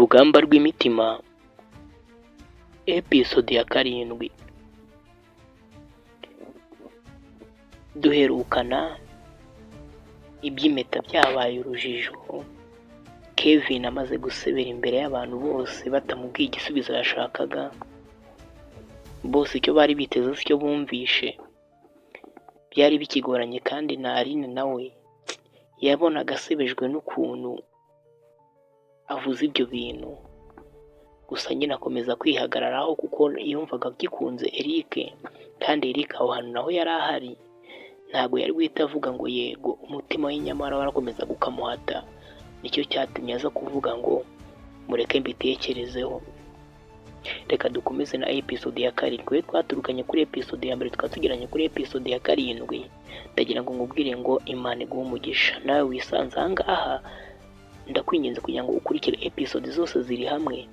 Urugamba rw'imitima, episode ya 7. Duherukana iby'impeta byabaye urujijo. Kevin amaze gusebera imbere y'abantu bose batamubwiye igisubizo yashakaga. Bose icyo bari biteze icyo bumvishe. Byari bikigoranye kandi na Aline nawe yabonaga asebejwe n'ukuntu avuze ibyo bintu. Gusa nyine akomeza kwihagararaho kuko yumvaga gikunze Eric, kandi Eric aho hantu naho yari ahari. Ntabwo yari guhita avuga ngo yego, umutima we nyamara warakomeza gukamuhata. Nicyo cyatumye aza kuvuga ngo mureke mbitekerezeho. Reka dukomeze na episode ya 7. Twaturukanye kuri episode ya 2 tukatugeranye kuri episode ya 7. Ndagira ngo ngubwire ngo Imana iguhe umugisha. Nawe wisanze ahangaha, ndakwinginze kugira ngo ukurikire episode zose ziri hamwe.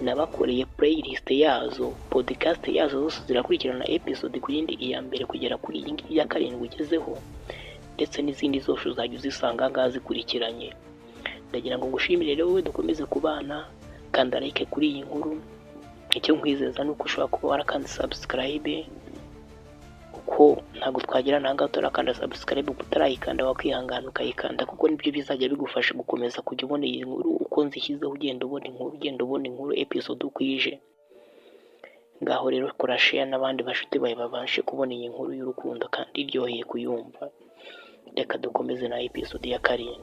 Nabakoreye playlist yazo, podcast yazo zose zirakurikirana episode ku yindi, iya mbere kugera kuri iyi ngiyi ya 7 ugezeho, ndetse n'izindi zose uzajya uzisanga ngaha zikurikiranye. Ndagira ngo ngushimire rero wowe dukomeze kubana, kandi like kuri iyi nkuru. Icyo nkwizeza nuko ushobora kuba warakanda subscribe, kuko ntabwo twagira nanga turakanda subscribe kutarayikanda wakwihangana ukayikanda, kuko nibyo bizajya bigufasha gukomeza kujya ubona iyi nkuru uko nzishyizeho, ugenda ubona inkuru episode ukwije. Ngaho rero kora share n'abandi bashuti bawe babashe kubona iyi nkuru y'urukundo kandi iryoheye kuyumva. Reka dukomeze na episode ya 7.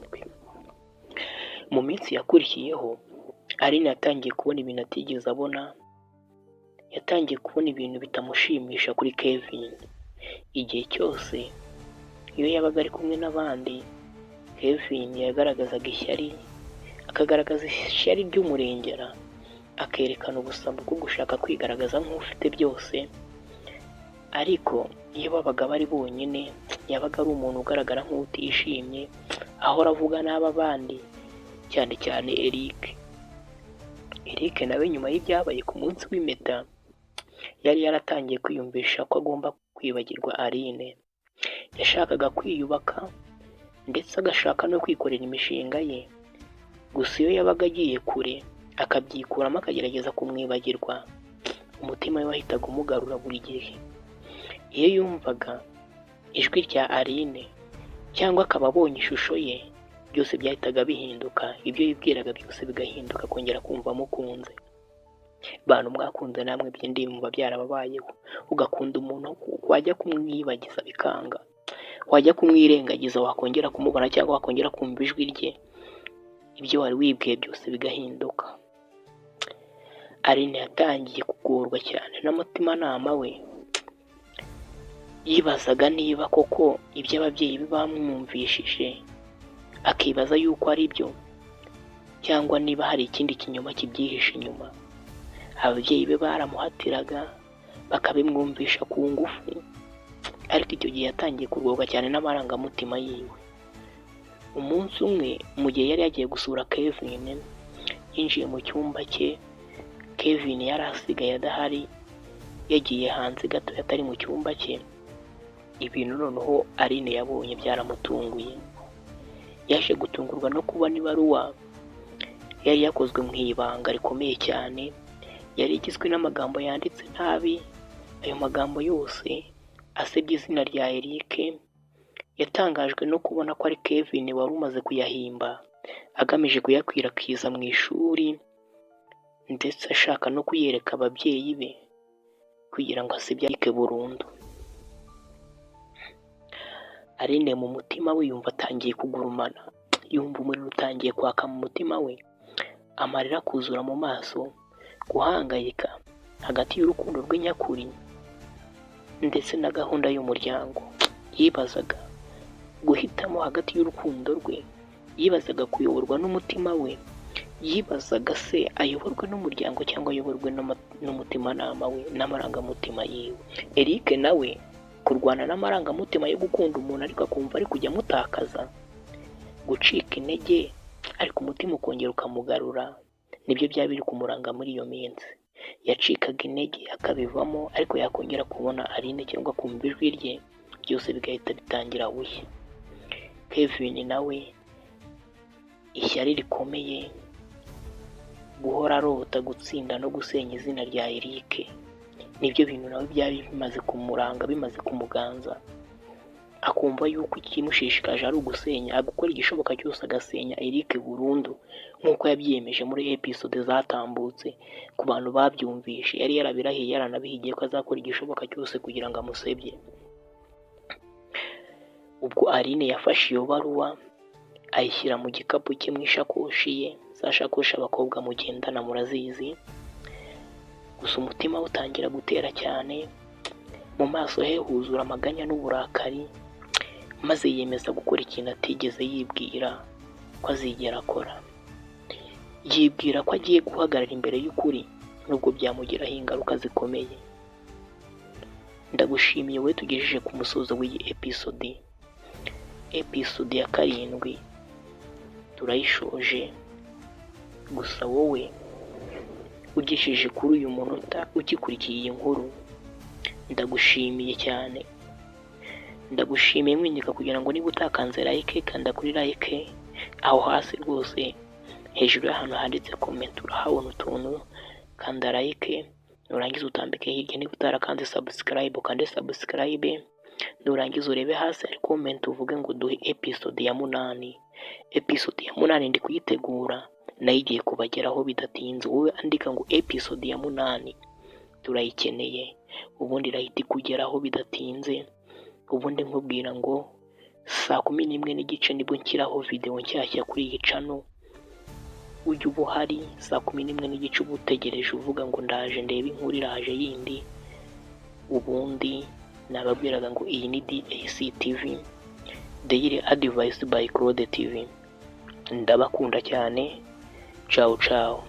Mu minsi yakurikiyeho, Aline yatangiye kubona ibintu atigeze abona. Yatangiye kubona ibintu bitamushimisha kuri Kevin. Igihe cyose iyo yabaga ari kumwe n'abandi, Kevin yagaragazaga ishyari, akagaragaza ishyari ry'umurengera, akerekana ubusambo bwo gushaka kwigaragaza nk'ufite byose. Ariko iyo babaga bari bonyine, yabaga ari umuntu ugaragara nk'utishimye, ahora avuga n'aba bandi, cyane cyane Eric. Eric nawe nyuma y'ibyabaye ku munsi w'impeta yari yaratangiye kwiyumvisha ko agomba kwibagirwa Aline. Yashakaga kwiyubaka ndetse agashaka no kwikorera imishinga ye. Gusa iyo yabaga agiye kure akabyikuramo akagerageza kumwibagirwa, umutima we wahitaga umugarura buri gihe. Iyo yumvaga ijwi rya Aline cyangwa akaba abonye ishusho ye, byose byahitaga bihinduka. Ibyo yibwiraga byose bigahinduka, kongera kumva amukunze. Bantu mwakunze namwe by'indimba byarababayeho, ugakunda umuntu wajya kumwibagiza bikanga, wajya kumwirengagiza wakongera kumubona cyangwa wakongera kumva ijwi rye, ibyo wari wibwiye byose bigahinduka. Aline yatangiye kugorwa cyane n'umutimanama we. Yibazaga niba koko ibyo ababyeyi be bamwumvishije, akibaza yuko ari byo cyangwa niba hari ikindi kinyoma kibyihishe inyuma. Ababyeyi be baramuhatiraga bakabimwumvisha ku ngufu, ariko icyo gihe yatangiye kurwoga cyane n'amarangamutima yiwe. Umunsi umwe mu gihe yari yagiye gusura Kevin, yinjiye mu cyumba cye. Kevin yari asigaye adahari, yagiye hanze gato atari mu cyumba cye. Ibintu noneho Aline yabonye byaramutunguye. Yaje gutungurwa no kubona ibaruwa yari yakozwe mu ibanga rikomeye cyane, yari igizwe n'amagambo yanditse nabi. Ayo magambo yose asebya izina rya Eric. Yatangajwe no kubona ko ari Kevin wari umaze kuyahimba, agamije kuyakwirakwiza mu ishuri, ndetse ashaka no kuyereka ababyeyi be kugira ngo asebye Eric burundu. Aline mu mutima we yumva atangiye kugurumana, yumva umuriro utangiye kwaka mu mutima we, amarira kuzura mu maso, guhangayika hagati y'urukundo rwe nyakuri ndetse na gahunda y'umuryango. Yibazaga guhitamo hagati y'urukundo rwe, yibazaga kuyoborwa n'umutima we, yibazaga se ayoborwe n'umuryango cyangwa ayoborwe n'umutimanama we n'amarangamutima yiwe. Eric nawe kurwana n'amarangamutima yo gukunda umuntu ariko akumva ari kujya amutakaza, gucika intege ariko umutima ukongera ukamugarura, nibyo byaba biri kumuranga muri iyo minsi. Yacikaga intege akabivamo, ariko yakongera kubona Aline cyangwa kumva ijwi rye, byose bigahita bitangira bushya. Kevin nawe ishyari rikomeye guhora arota gutsinda no gusenya izina rya Eric nibyo bintu nawe byari bimaze kumuranga, bimaze kumuganza, akumva yuko ikimushishikaje ari ugusenya, agukora igishoboka cyose agasenya Eric burundu nk'uko yabyiyemeje muri episode zatambutse. Ku bantu babyumvishe, yari yarabirahiye, yaranabihigiye ko azakora igishoboka cyose kugira ngo amusebye. Ubwo Aline yafashe iyo baruwa ayishyira mu gikapu cye mu ishakoshi ye, za shakoshi abakobwa mugendana murazizi. Gusa umutima we utangira gutera cyane, mu maso he huzura amaganya n'uburakari, maze yiyemeza gukora ikintu atigeze yibwira ko azigera akora. Yibwira ko agiye guhagarara imbere y'ukuri nubwo byamugiraho ingaruka zikomeye. Ndagushimiye wowe tugejeje ku musozo w'iyi episode ya 7 turayishoje. Gusa wowe ugejeje kuri uyu munota ukikurikiye iyi nkuru, ndagushimiye cyane. Ndagushimiye mwindika kugira ngo niba utakanze like, kanda kuri like aho hasi rwose hejuru y'ahantu handitse comment urahabona utuntu, kanda like nurangiza utambike hirya. Niba utarakanze subscribe, kande subscribe, nurangiza urebe hasi ari comment uvuge ngo duhe episode ya 8. Episode ya 8 ndi kuyitegura, nayo igiye kubageraho bidatinze. Wowe andika ngo episode ya 8 turayikeneye, ubundi irahita ikugeraho bidatinze. Ubundi nkubwira ngo 11:15 nibwo nshyiraho video nshyashya kuri iyi channel. Ujye uba uhari 11:15 uba utegereje uvuga ngo ndaje ndebe inkuru iraje yindi. Ubundi nababwiraga ngo iyi ni DAC TV, Daily Advice by Claude TV. Ndabakunda cyane. Ciao ciao.